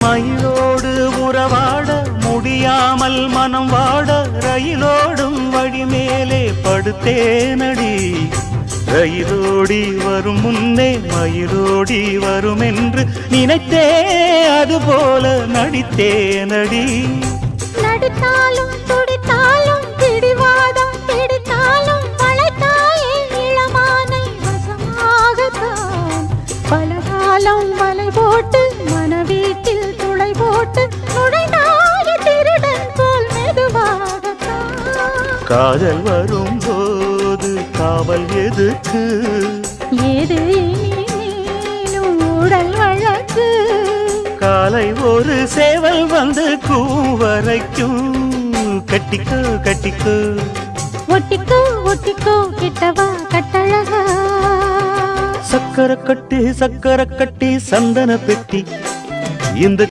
மயிலோடு உறவாட முடியாமல் மனம் வாட ரயிலோடும் வழி மேலே படுத்தேனடி. ரயிலோடி வரும் முன்னே மயிலோடி வரும் என்று நினைத்தே அதுபோல நடித்தேனடி. நடித்தாலும் துடித்தாலும் பிடிவாதம் பிடித்தாலும் வளைத்தாயே இளமானை வசமாகத்தான். பலகாலம் வலை போட்டு மனவீட்டில் துளை போட்டு நுழைந்தாய திருடன் போல் மெதுவாகத்தான். காதல் வரும்போது காவல் எதுக்கு? ஏது இனிமேலும் உடல் வழக்கு. காலை ஒரு சேவல் வந்து கூவரைக்கும். கட்டிக்கோ கட்டிக்கோ ஒட்டிக்கோ ஒட்டிக்கோ கிட்டவா கட்டழகா. சக்கரை கட்டி சந்தன பெட்டி இந்த